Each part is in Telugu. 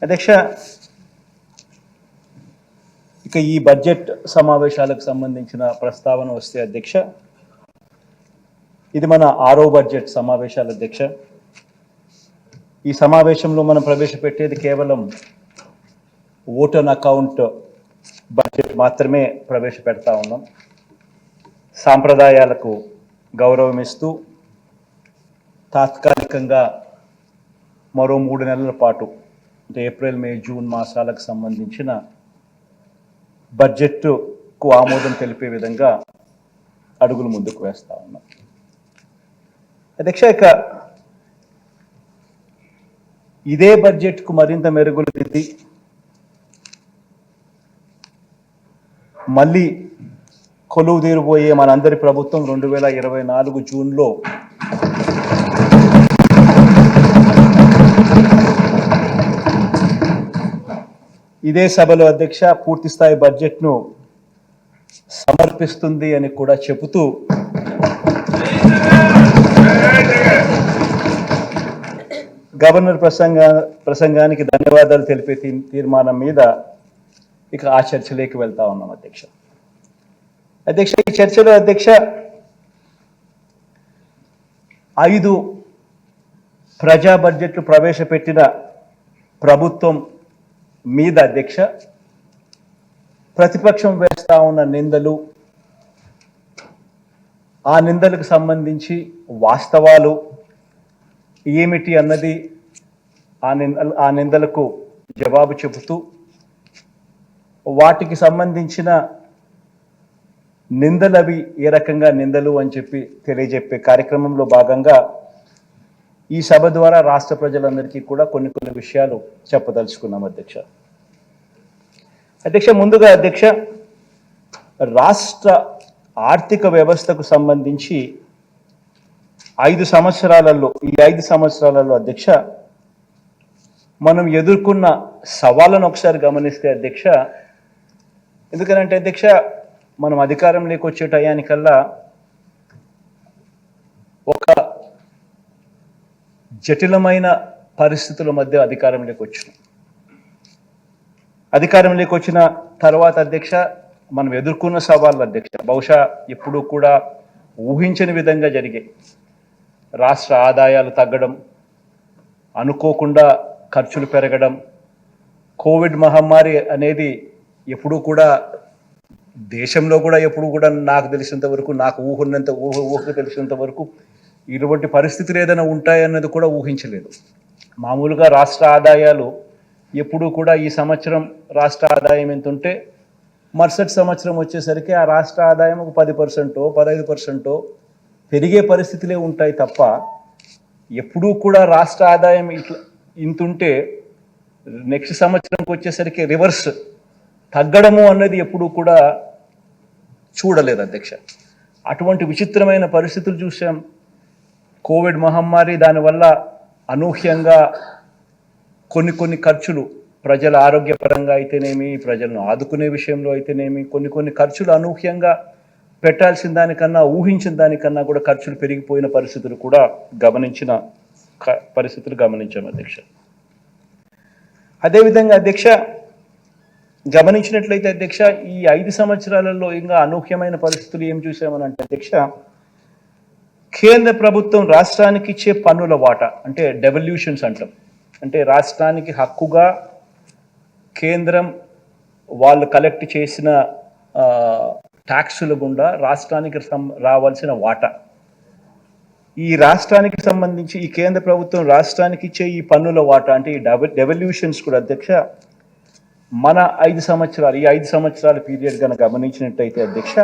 అధ్యక్ష, ఇక ఈ బడ్జెట్ సమావేశాలకు సంబంధించిన ప్రస్తావన వస్తే అధ్యక్ష, ఇది మన 6వ బడ్జెట్ సమావేశాలు అధ్యక్ష. ఈ సమావేశంలో మనం ప్రవేశపెట్టేది కేవలం ఓట్ ఆన్ అకౌంట్ బడ్జెట్ మాత్రమే ప్రవేశపెడతా ఉన్నాం. సాంప్రదాయాలకు గౌరవం ఇస్తూ తాత్కాలికంగా మరో 3 నెలల పాటు అంటే ఏప్రిల్, మే, జూన్ మాసాలకు సంబంధించిన బడ్జెట్కు ఆమోదం తెలిపే విధంగా అడుగులు ముందుకు వేస్తా ఉన్నాం. అధ్యక్ష, ఇక ఇదే బడ్జెట్కు మరింత మెరుగులు దిద్ది మళ్ళీ కొలువు తీరబోయే మనందరి ప్రభుత్వం 2024 జూన్లో ఇదే సభలో అధ్యక్ష పూర్తి స్థాయి బడ్జెట్ను సమర్పిస్తుంది అని కూడా చెబుతూ గవర్నర్ ప్రసంగానికి ధన్యవాదాలు తెలిపే తీర్మానం మీద ఇక ఆ చర్చలోకి వెళ్తా ఉన్నాం అధ్యక్ష. అధ్యక్ష, ఈ చర్చలో అధ్యక్ష 5 ప్రజా బడ్జెట్లు ప్రవేశపెట్టిన ప్రభుత్వం మీద అధ్యక్ష ప్రతిపక్షం వేస్తా ఉన్న నిందలు, ఆ నిందలకు సంబంధించి వాస్తవాలు ఏమిటి అన్నది ఆ నిందలకు జవాబు చెబుతూ వాటికి సంబంధించిన నిందలవి ఏ రకంగా నిందలు అని చెప్పి తెలియజెప్పే కార్యక్రమంలో భాగంగా ఈ సభ ద్వారా రాష్ట్ర ప్రజలందరికీ కూడా కొన్ని విషయాలు చెప్పదలుచుకున్నాం అధ్యక్ష. అధ్యక్ష, ముందుగా అధ్యక్ష రాష్ట్ర ఆర్థిక వ్యవస్థకు సంబంధించి 5 సంవత్సరాలలో ఈ 5 సంవత్సరాలలో అధ్యక్ష మనం ఎదుర్కొన్న సవాళ్ళను ఒకసారి గమనిస్తే అధ్యక్ష, ఎందుకనంటే అధ్యక్ష మనం అధికారంలోకి వచ్చే టయానికల్లా ఒక జటిలమైన పరిస్థితుల మధ్య అధికారంలోకి వచ్చినాం. అధికారంలోకి వచ్చిన తర్వాత అధ్యక్ష మనం ఎదుర్కొన్న సవాళ్ళు అధ్యక్ష బహుశా ఎప్పుడూ కూడా ఊహించని విధంగా జరిగాయి. రాష్ట్ర ఆదాయాలు తగ్గడం, అనుకోకుండా ఖర్చులు పెరగడం, కోవిడ్ మహమ్మారి అనేది ఎప్పుడూ కూడా దేశంలో కూడా ఎప్పుడు కూడా నాకు తెలిసినంత వరకు, నాకు ఊహకు తెలిసినంత వరకు ఇటువంటి పరిస్థితులు ఏదైనా ఉంటాయన్నది కూడా ఊహించలేదు. మామూలుగా రాష్ట్ర ఆదాయాలు ఎప్పుడూ కూడా ఈ సంవత్సరం రాష్ట్ర ఆదాయం ఎంత ఉంటే మరుసటి సంవత్సరం వచ్చేసరికి ఆ రాష్ట్ర ఆదాయం ఒక 10%, 15% పెరిగే పరిస్థితులే ఉంటాయి తప్ప ఎప్పుడూ కూడా రాష్ట్ర ఆదాయం ఇంతుంటే నెక్స్ట్ సంవత్సరంకి వచ్చేసరికి రివర్స్ తగ్గడము అన్నది ఎప్పుడూ కూడా చూడలేదు అధ్యక్ష. అటువంటి విచిత్రమైన పరిస్థితులు చూసాం. కోవిడ్ మహమ్మారి, దానివల్ల అనూహ్యంగా కొన్ని ఖర్చులు ప్రజల ఆరోగ్యపరంగా అయితేనేమి, ప్రజలను ఆదుకునే విషయంలో అయితేనేమి కొన్ని ఖర్చులు అనూహ్యంగా పెట్టాల్సిన దానికన్నా, ఊహించిన దానికన్నా కూడా ఖర్చులు పెరిగిపోయిన పరిస్థితులు కూడా గమనించాం అధ్యక్ష. అదేవిధంగా అధ్యక్ష గమనించినట్లయితే అధ్యక్ష ఈ 5 సంవత్సరాలలో ఇంకా అనూహ్యమైన పరిస్థితులు ఏం చూసామని అంటే అధ్యక్ష కేంద్ర ప్రభుత్వం రాష్ట్రానికి ఇచ్చే పన్నుల వాటా అంటే డెవల్యూషన్స్ అంటాం. అంటే రాష్ట్రానికి హక్కుగా కేంద్రం వాళ్ళు కలెక్ట్ చేసిన ట్యాక్సుల గుండా రాష్ట్రానికి రావాల్సిన వాటా, ఈ రాష్ట్రానికి సంబంధించి ఈ కేంద్ర ప్రభుత్వం రాష్ట్రానికి ఇచ్చే ఈ పన్నుల వాటా అంటే ఈ డెవల్యూషన్స్ కూడా అధ్యక్ష మన 5 సంవత్సరాలు ఈ 5 సంవత్సరాల పీరియడ్ కనుక గమనించినట్టయితే అధ్యక్ష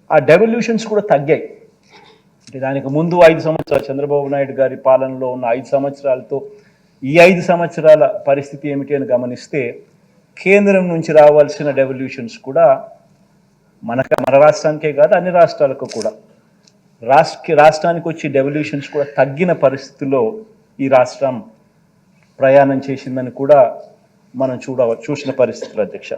ఆ డెవల్యూషన్స్ కూడా తగ్గాయి. అంటే దానికి ముందు 5 సంవత్సరాలు చంద్రబాబు నాయుడు గారి పాలనలో ఉన్న 5 సంవత్సరాలతో ఈ 5 సంవత్సరాల పరిస్థితి ఏమిటి అని గమనిస్తే కేంద్రం నుంచి రావాల్సిన డెవల్యూషన్స్ కూడా మన రాష్ట్రానికే కాదు అన్ని రాష్ట్రాలకు కూడా రాష్ట్రానికి వచ్చి డెవల్యూషన్స్ కూడా తగ్గిన పరిస్థితుల్లో ఈ రాష్ట్రం ప్రయాణం చేసిందని కూడా మనం చూసిన పరిస్థితులు అధ్యక్ష.